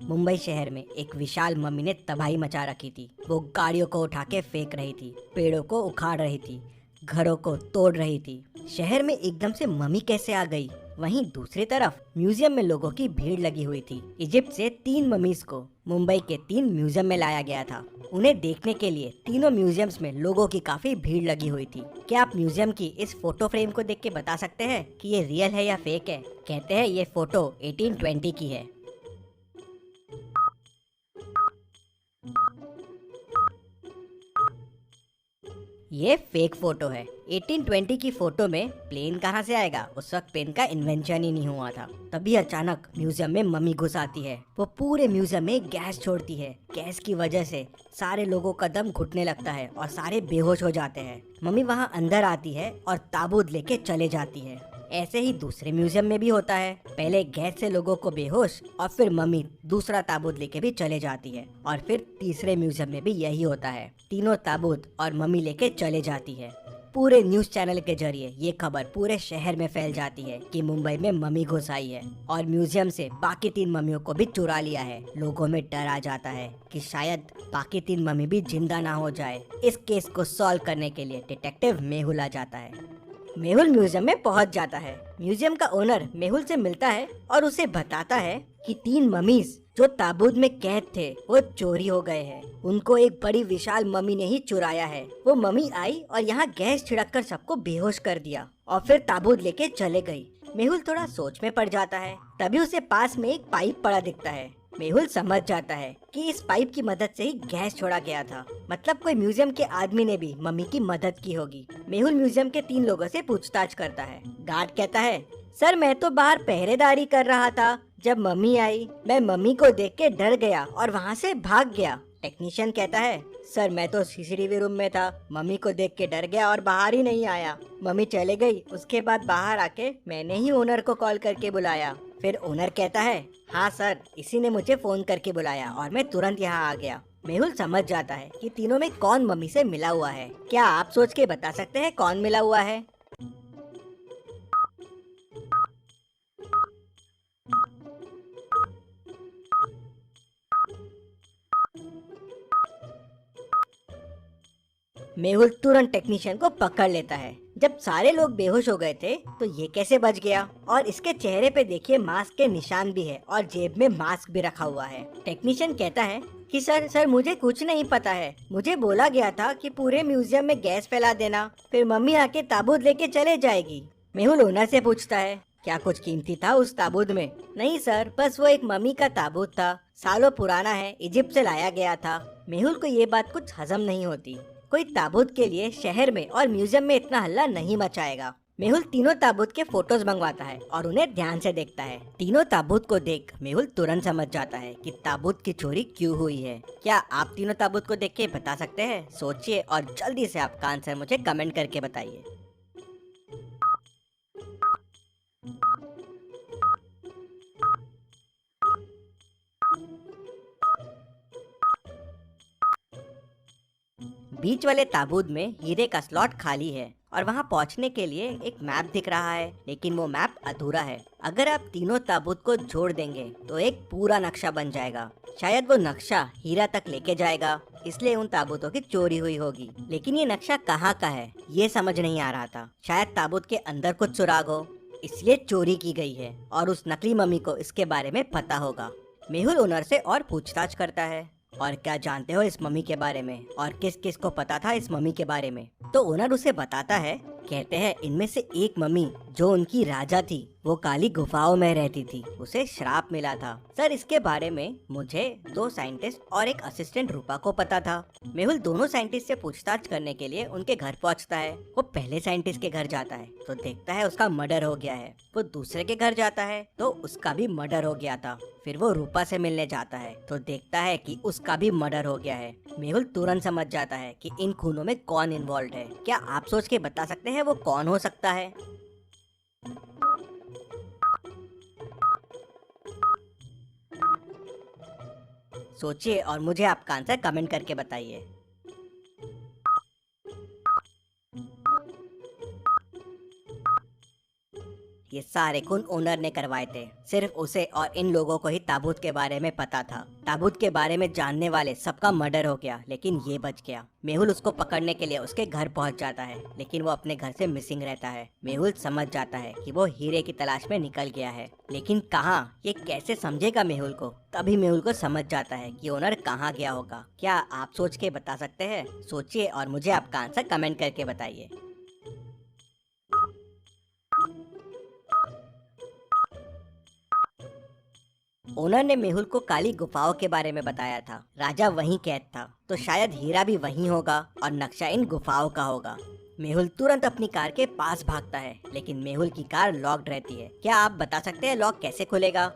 मुंबई शहर में एक विशाल मम्मी ने तबाही मचा रखी थी। वो गाड़ियों को उठा के फेंक रही थी, पेड़ों को उखाड़ रही थी, घरों को तोड़ रही थी। शहर में एकदम से मम्मी कैसे आ गई? वहीं दूसरी तरफ म्यूजियम में लोगों की भीड़ लगी हुई थी। इजिप्ट से 3 ममीज को मुंबई के 3 म्यूजियम में लाया गया था। उन्हें देखने के लिए तीनों म्यूजियम्स में लोगों की काफी भीड़ लगी हुई थी। क्या आप म्यूजियम की इस फोटो फ्रेम को देख के बता सकते हैं कि ये रियल है या फेक है? कहते हैं ये फोटो 1820 की है। ये फेक फोटो है। 1820 की फोटो में प्लेन कहाँ से आएगा? उस वक्त प्लेन का इन्वेंशन ही नहीं हुआ था। तभी अचानक म्यूजियम में मम्मी घुस आती है। वो पूरे म्यूजियम में गैस छोड़ती है। गैस की वजह से सारे लोगों का दम घुटने लगता है और सारे बेहोश हो जाते हैं। मम्मी वहाँ अंदर आती है और ताबूत लेके चले जाती है। ऐसे ही दूसरे म्यूजियम में भी होता है। पहले गैस से लोगों को बेहोश और फिर मम्मी दूसरा ताबूत लेके भी चले जाती है। और फिर तीसरे म्यूजियम में भी यही होता है। तीनों ताबूत और मम्मी लेके चले जाती है। पूरे न्यूज चैनल के जरिए ये खबर पूरे शहर में फैल जाती है कि मुंबई में मम्मी घुस आई है और म्यूजियम से बाकी 3 मम्मियों को भी चुरा लिया है। लोगों में डर आ जाता है कि शायद बाकी 3 मम्मी भी जिंदा ना हो जाए। इस केस को सॉल्व करने के लिए डिटेक्टिव मेहुल आ जाता है। मेहुल म्यूजियम में पहुंच जाता है। म्यूजियम का ओनर मेहुल से मिलता है और उसे बताता है कि 3 ममीज जो ताबूत में कैद थे वो चोरी हो गए हैं। उनको एक बड़ी विशाल मम्मी ने ही चुराया है। वो मम्मी आई और यहाँ गैस छिड़ककर सबको बेहोश कर दिया और फिर ताबूत लेके चले गई। मेहुल थोड़ा सोच में पड़ जाता है। तभी उसे पास में एक पाइप पड़ा दिखता है। मेहुल समझ जाता है कि इस पाइप की मदद से ही गैस छोड़ा गया था। मतलब कोई म्यूजियम के आदमी ने भी मम्मी की मदद की होगी। मेहुल म्यूजियम के 3 लोगों से पूछताछ करता है। गार्ड कहता है, सर मैं तो बाहर पहरेदारी कर रहा था। जब मम्मी आई मैं मम्मी को देख के डर गया और वहाँ से भाग गया। टेक्नीशियन कहता है, सर मैं तो सीसीटीवी रूम में था। मम्मी को देख के डर गया और बाहर ही नहीं आया। मम्मी चले गई। उसके बाद बाहर आके मैंने ही ओनर को कॉल करके बुलाया। फिर ओनर कहता है, हाँ सर इसी ने मुझे फोन करके बुलाया और मैं तुरंत यहाँ आ गया। मेहुल समझ जाता है कि तीनों में कौन मम्मी से मिला हुआ है। क्या आप सोच के बता सकते हैं कौन मिला हुआ है? मेहुल तुरंत टेक्नीशियन को पकड़ लेता है। जब सारे लोग बेहोश हो गए थे तो ये कैसे बच गया? और इसके चेहरे पे देखिए मास्क के निशान भी है और जेब में मास्क भी रखा हुआ है। टेक्नीशियन कहता है कि सर मुझे कुछ नहीं पता है। मुझे बोला गया था कि पूरे म्यूजियम में गैस फैला देना, फिर मम्मी आके ताबूत लेके चले जाएगी। मेहुल ओनर से पूछता है, क्या कुछ कीमती था उस ताबूत में? नहीं सर, बस वो एक मम्मी का ताबूत था। सालों पुराना है, इजिप्ट से लाया गया था। मेहुल को ये बात कुछ हजम नहीं होती। कोई ताबूत के लिए शहर में और म्यूजियम में इतना हल्ला नहीं मचाएगा। मेहुल तीनों ताबूत के फोटोज मंगवाता है और उन्हें ध्यान से देखता है। तीनों ताबूत को देख मेहुल तुरंत समझ जाता है कि ताबूत की चोरी क्यों हुई है। क्या आप तीनों ताबूत को देख के बता सकते हैं? सोचिए और जल्दी से आपका आंसर मुझे कमेंट करके बताइए। बीच वाले ताबूत में हीरे का स्लॉट खाली है और वहां पहुंचने के लिए एक मैप दिख रहा है, लेकिन वो मैप अधूरा है। अगर आप तीनों ताबूत को जोड़ देंगे तो एक पूरा नक्शा बन जाएगा। शायद वो नक्शा हीरा तक लेके जाएगा, इसलिए उन ताबूतों की चोरी हुई होगी। लेकिन ये नक्शा कहाँ का है ये समझ नहीं आ रहा था। शायद ताबूत के अंदर कुछ सुराग हो, इसलिए चोरी की गई है और उस नकली मम्मी को इसके बारे में पता होगा। मेहुल ओनर से और पूछताछ करता है, और क्या जानते हो इस मम्मी के बारे में और किस किस को पता था इस मम्मी के बारे में? तो ओनर उसे बताता है। कहते हैं इनमें से एक मम्मी जो उनकी राजा थी वो काली गुफाओं में रहती थी, उसे श्राप मिला था। सर इसके बारे में मुझे 2 साइंटिस्ट और एक असिस्टेंट रूपा को पता था। मेहुल दोनों साइंटिस्ट से पूछताछ करने के लिए उनके घर पहुंचता है। वो पहले साइंटिस्ट के घर जाता है तो देखता है उसका मर्डर हो गया है। वो दूसरे के घर जाता है तो उसका भी मर्डर हो गया था। फिर वो रूपा से मिलने जाता है तो देखता है कि उसका भी मर्डर हो गया है। मेहुल तुरंत समझ जाता है कि इन खूनों में कौन इन्वॉल्व है। क्या आप सोच के बता सकते हैं वो कौन हो सकता है? सोचिए और मुझे आपका आंसर कमेंट करके बताइए। ये सारे खून ओनर ने करवाए थे। सिर्फ उसे और इन लोगों को ही ताबूत के बारे में पता था। ताबूत के बारे में जानने वाले सबका मर्डर हो गया, लेकिन ये बच गया। मेहुल उसको पकड़ने के लिए उसके घर पहुंच जाता है, लेकिन वो अपने घर से मिसिंग रहता है। मेहुल समझ जाता है कि वो हीरे की तलाश में निकल गया है, लेकिन कहाँ, ये कैसे समझेगा मेहुल को। तभी मेहुल को समझ जाता है कि ओनर कहाँ गया होगा। क्या आप सोच के बता सकते हैं? सोचिए और मुझे आपका आंसर कमेंट करके बताइए। ओनर ने मेहुल को काली गुफाओं के बारे में बताया था। राजा वहीं कैद था, तो शायद हीरा भी वहीं होगा और नक्शा इन गुफाओं का होगा। मेहुल तुरंत अपनी कार के पास भागता है, लेकिन मेहुल की कार लॉक्ड रहती है। क्या आप बता सकते हैं लॉक कैसे खुलेगा?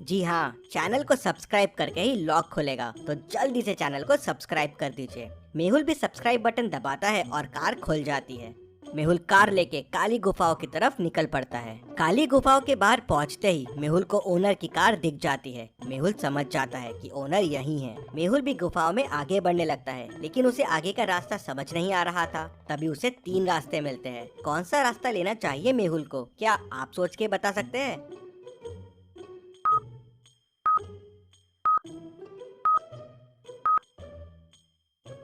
जी हाँ, चैनल को सब्सक्राइब करके ही लॉक खुलेगा, तो जल्दी से चैनल को सब्सक्राइब कर दीजिए। मेहुल भी सब्सक्राइब बटन दबाता है और कार खुल जाती है। मेहुल कार लेके काली गुफाओं की तरफ निकल पड़ता है। काली गुफाओं के बाहर पहुंचते ही मेहुल को ओनर की कार दिख जाती है। मेहुल समझ जाता है कि ओनर यही है। मेहुल भी गुफाओं में आगे बढ़ने लगता है, लेकिन उसे आगे का रास्ता समझ नहीं आ रहा था। तभी उसे 3 रास्ते मिलते हैं। कौन सा रास्ता लेना चाहिए मेहुल को? क्या आप सोच के बता सकते हैं?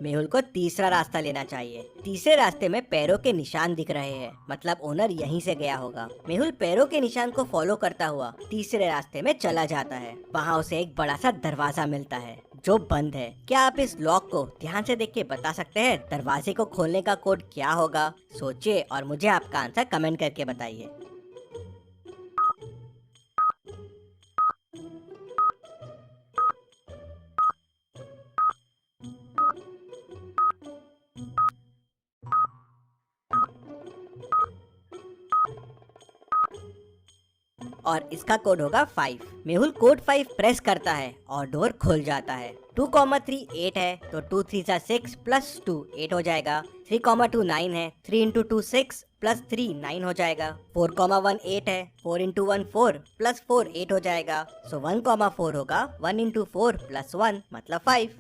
मेहुल को तीसरा रास्ता लेना चाहिए। तीसरे रास्ते में पैरों के निशान दिख रहे हैं, मतलब ओनर यहीं से गया होगा। मेहुल पैरों के निशान को फॉलो करता हुआ तीसरे रास्ते में चला जाता है। वहाँ उसे एक बड़ा सा दरवाजा मिलता है जो बंद है। क्या आप इस लॉक को ध्यान से देख के बता सकते हैं दरवाजे को खोलने का कोड क्या होगा? सोचिए और मुझे आपका आंसर कमेंट करके बताइए। और इसका कोड होगा 5। मेहुल कोड 5 प्रेस करता है और डोर खुल जाता है। 2,3 8 है, तो 2 3 6 प्लस 2 8 हो जाएगा। 3,2 9 है, 3 इंटू 2 6 प्लस 3 9 हो जाएगा। 4,1 8 है, 4 इंटू 1 4 प्लस 4 8 हो जाएगा। सो 1,4 होगा 1 इंटू 4 प्लस 1 मतलब 5।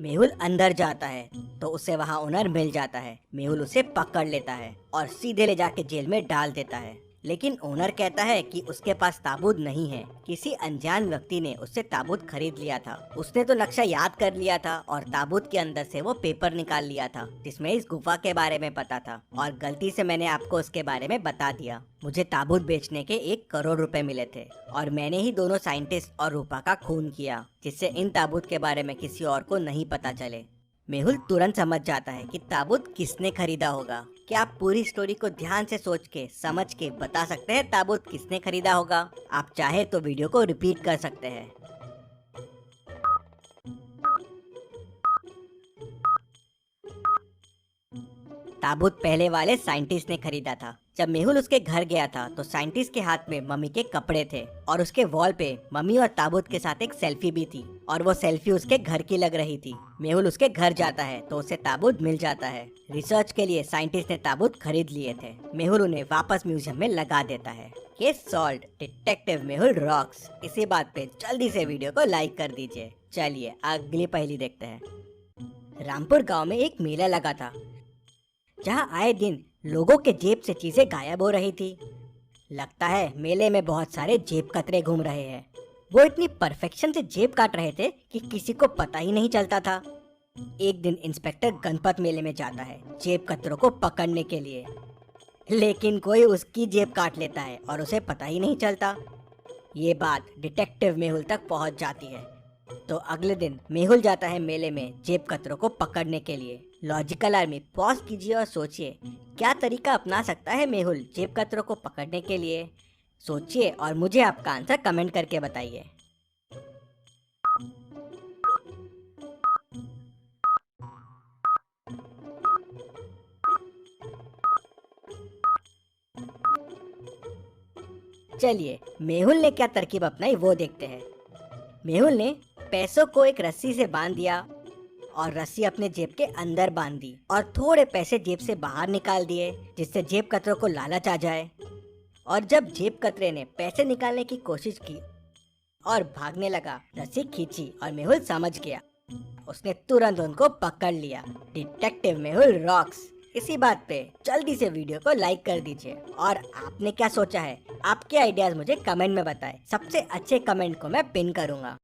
मेहुल अंदर जाता है तो उसे वहाँ ओनर मिल जाता है। मेहुल उसे पकड़ लेता है और सीधे ले जाके जेल में डाल देता है, लेकिन ओनर कहता है कि उसके पास ताबूत नहीं है। किसी अनजान व्यक्ति ने उससे ताबूत खरीद लिया था। उसने तो नक्शा याद कर लिया था और ताबूत के अंदर से वो पेपर निकाल लिया था जिसमें इस गुफा के बारे में पता था, और गलती से मैंने आपको उसके बारे में बता दिया। मुझे ताबूत बेचने के 1 करोड़ रुपए मिले थे और मैंने ही दोनों साइंटिस्ट और रूपा का खून किया, जिससे इन ताबूत के बारे में किसी और को नहीं पता चले। मेहुल तुरंत समझ जाता है कि ताबूत किसने खरीदा होगा। क्या आप पूरी स्टोरी को ध्यान से सोच के समझ के बता सकते हैं ताबूत किसने खरीदा होगा? आप चाहे तो वीडियो को रिपीट कर सकते हैं। ताबूत पहले वाले साइंटिस्ट ने खरीदा था। जब मेहुल उसके घर गया था तो साइंटिस्ट के हाथ में मम्मी के कपड़े थे और उसके वॉल पे मम्मी और ताबूत के साथ एक सेल्फी भी थी, और वो सेल्फी उसके घर की लग रही थी। मेहुल उसके घर जाता है तो उसे ताबूत मिल जाता है। रिसर्च के लिए साइंटिस्ट ने ताबूत खरीद लिए थे। मेहुल उन्हें वापस म्यूजियम में लगा देता है। Case solved, detective Mehul rocks. इसी बात पे जल्दी से वीडियो को लाइक कर दीजिए। चलिए अगली पहेली देखते हैं। रामपुर गाँव में एक मेला लगा था जहाँ आए दिन लोगों के जेब से चीजें गायब हो रही थी। लगता है मेले में बहुत सारे जेब कतरे घूम रहे हैं। वो इतनी परफेक्शन से जेब काट रहे थे कि किसी को पता ही नहीं चलता था। एक दिन इंस्पेक्टर गणपत मेले में जाता है जेब कतरों को पकड़ने के लिए, लेकिन कोई उसकी जेब काट लेता है और उसे पता ही नहीं चलता। ये बात डिटेक्टिव मेहुल तक पहुंच जाती है। तो अगले दिन मेहुल जाता है मेले में जेब कतरों को पकड़ने के लिए। लॉजिकल आर्मी पॉज कीजिए और सोचिए क्या तरीका अपना सकता है मेहुल जेब कतरों को पकड़ने के लिए। सोचिए और मुझे आपका आंसर कमेंट करके बताइए। चलिए मेहुल ने क्या तरकीब अपनाई वो देखते हैं। मेहुल ने पैसों को एक रस्सी से बांध दिया और रस्सी अपने जेब के अंदर बांध दी और थोड़े पैसे जेब से बाहर निकाल दिए, जिससे जेब कतरों को लालच आ जाए। और जब जेब कतरे ने पैसे निकालने की कोशिश की और भागने लगा, रस्सी खींची और मेहुल समझ गया उसने तुरंत उनको पकड़ लिया। Detective Mehul rocks. इसी बात पे जल्दी से वीडियो को लाइक कर दीजिए। और आपने क्या सोचा है, आपके आइडियाज मुझे कमेंट में बताएं। सबसे अच्छे कमेंट को मैं पिन करूंगा।